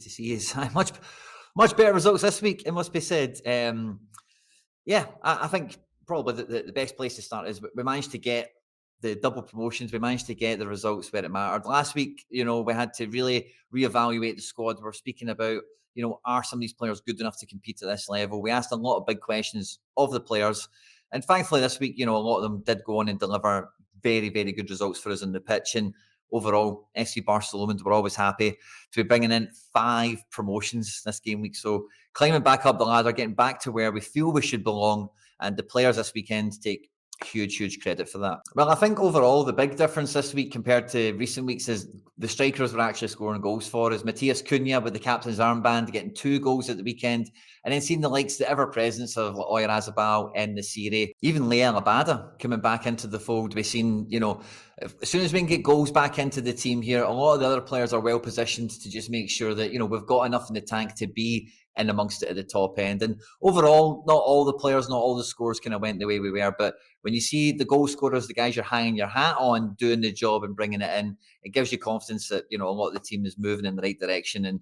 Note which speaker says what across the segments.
Speaker 1: to see is much better results this week, it must be said. I think probably the best place to start is we managed to get the double promotions. We managed to get the results where it mattered. Last week, we had to really reevaluate the squad. We're speaking about, are some of these players good enough to compete at this level? We asked a lot of big questions of the players. And thankfully this week, a lot of them did go on and deliver very, very good results for us on the pitch. And overall, FC Barcelona were always happy to be bringing in 5 promotions this game week. So climbing back up the ladder, getting back to where we feel we should belong. And the players this weekend take huge credit for that. Well, I think overall the big difference this week compared to recent weeks is the strikers were actually scoring goals for us. Matthias Cunha with the captain's armband getting 2 goals at the weekend, and then seeing the likes, the ever presence of Oyarzabal and the Sorare, even Leal Abada coming back into the fold. We've seen, as soon as we can get goals back into the team here, a lot of the other players are well positioned to just make sure that, we've got enough in the tank to be in amongst it at the top end. And overall, not all the players, not all the scores kind of went the way we were, but when you see the goal scorers, the guys you're hanging your hat on doing the job and bringing it in, it gives you confidence that, a lot of the team is moving in the right direction. And,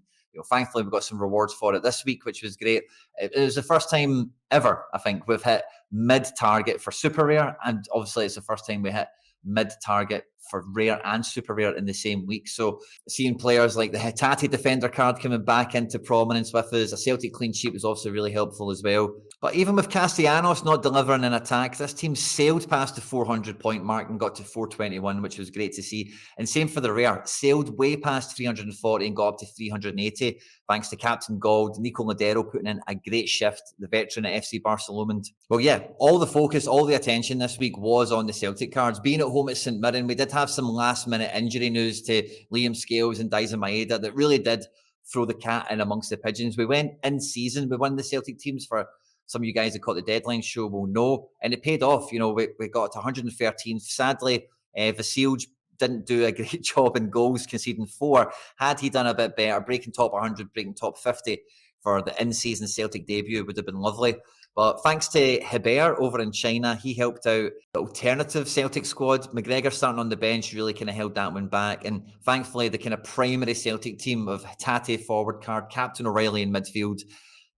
Speaker 1: thankfully we got some rewards for it this week, which was great. It was the first time ever, I think, we've hit mid-target for super rare. And obviously it's the first time we hit mid-target for rare and super rare in the same week. So seeing players like the Hatate defender card coming back into prominence with us, a Celtic clean sheet was also really helpful as well. But even with Castellanos not delivering an attack, this team sailed past the 400-point mark and got to 421, which was great to see. And same for the rare, sailed way past 340 and got up to 380, thanks to Captain Gold, Nico Ladero putting in a great shift, the veteran at FC Barcelona. Well, yeah, all the focus, all the attention this week was on the Celtic cards. Being at home at St Mirren, we did have some last-minute injury news to Liam Scales and Daizen Maeda that really did throw the cat in amongst the pigeons. We went in season, we won the Celtic teams for some of you guys that caught the deadline show will know, and it paid off. We got to 113th. Sadly, Vasilj didn't do a great job in goals, conceding 4. Had he done a bit better, breaking top 100, breaking top 50 for the in-season Celtic debut would have been lovely. But thanks to Hebert over in China, he helped out the alternative Celtic squad. McGregor starting on the bench really kind of held that one back. And thankfully, the kind of primary Celtic team of Hatate forward card, Captain O'Reilly in midfield,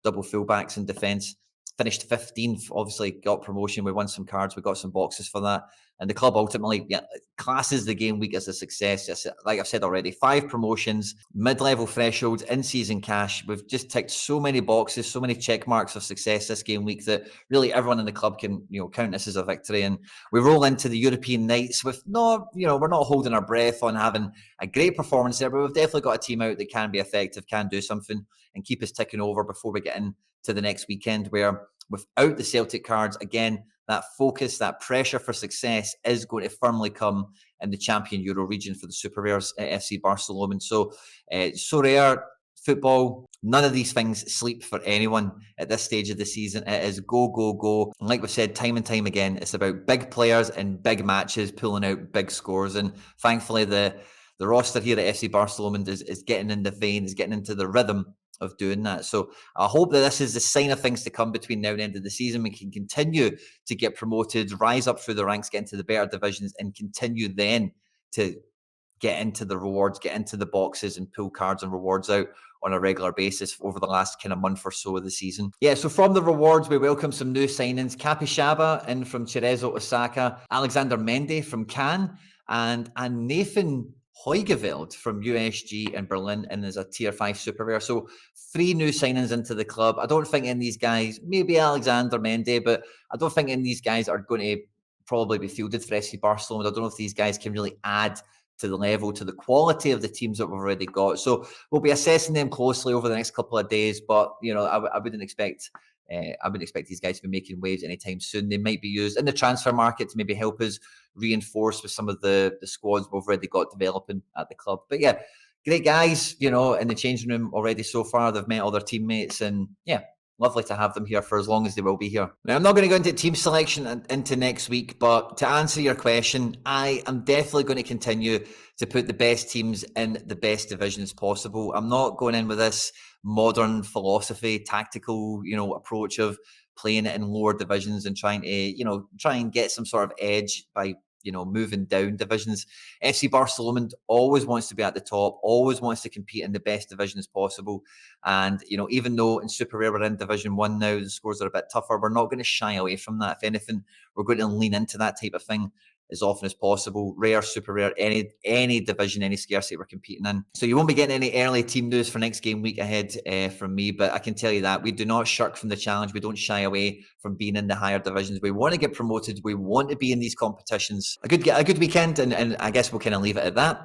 Speaker 1: double fullbacks in defence, finished 15th, obviously got promotion. We won some cards, we got some boxes for that. And the club ultimately classes the game week as a success. Like I've said already, 5 promotions, mid-level thresholds, in-season cash. We've just ticked so many boxes, so many check marks of success this game week that really everyone in the club can, count this as a victory. And we roll into the European nights with we're not holding our breath on having a great performance there, but we've definitely got a team out that can be effective, can do something and keep us ticking over before we get into the next weekend, where without the Celtic cards, again, that focus, that pressure for success is going to firmly come in the Champion Euro region for the Super Rares at FC Barcelona. So rare football, none of these things sleep for anyone at this stage of the season. It is go, go, go. And like we've said time and time again, it's about big players and big matches, pulling out big scores. And thankfully, the roster here at FC Barcelona is getting in the vein, is getting into the rhythm of doing that. So I hope that this is the sign of things to come between now and the end of the season. We can continue to get promoted, rise up through the ranks, get into the better divisions, and continue then to get into the rewards, get into the boxes and pull cards and rewards out on a regular basis over the last kind of month or so of the season. Yeah, so from the rewards, we welcome some new signings. Kapishaba in from Cerezo Osaka, Alexander Mende from Cannes, and Nathan Heugeveld from USG in Berlin, and there's a tier 5 super rare. So 3 new signings into the club. I don't think any of these guys, maybe Alexander Mende, but I don't think any of these guys are going to probably be fielded for FC Barcelona. I don't know if these guys can really add to the level, to the quality of the teams that we've already got. So we'll be assessing them closely over the next couple of days, but I wouldn't expect these guys to be making waves anytime soon. They might be used in the transfer market to maybe help us reinforce with some of the squads we've already got developing at the club. But yeah, great guys, in the changing room already so far. They've met all their teammates, and yeah, lovely to have them here for as long as they will be here. Now, I'm not going to go into team selection into next week, but to answer your question, I am definitely going to continue to put the best teams in the best divisions possible. I'm not going in with this modern philosophy, tactical, approach of playing it in lower divisions and trying to, try and get some sort of edge by moving down divisions. FC Barcelona always wants to be at the top, always wants to compete in the best division as possible. And, even though in Super Rare we're in Division 1 now, the scores are a bit tougher, we're not going to shy away from that. If anything, we're going to lean into that type of thing as often as possible. Rare, super rare, any division, any scarcity we're competing in. So you won't be getting any early team news for next game week ahead from me, but I can tell you that we do not shirk from the challenge. We don't shy away from being in the higher divisions. We want to get promoted. We want to be in these competitions. A good weekend, and I guess we'll kind of leave it at that.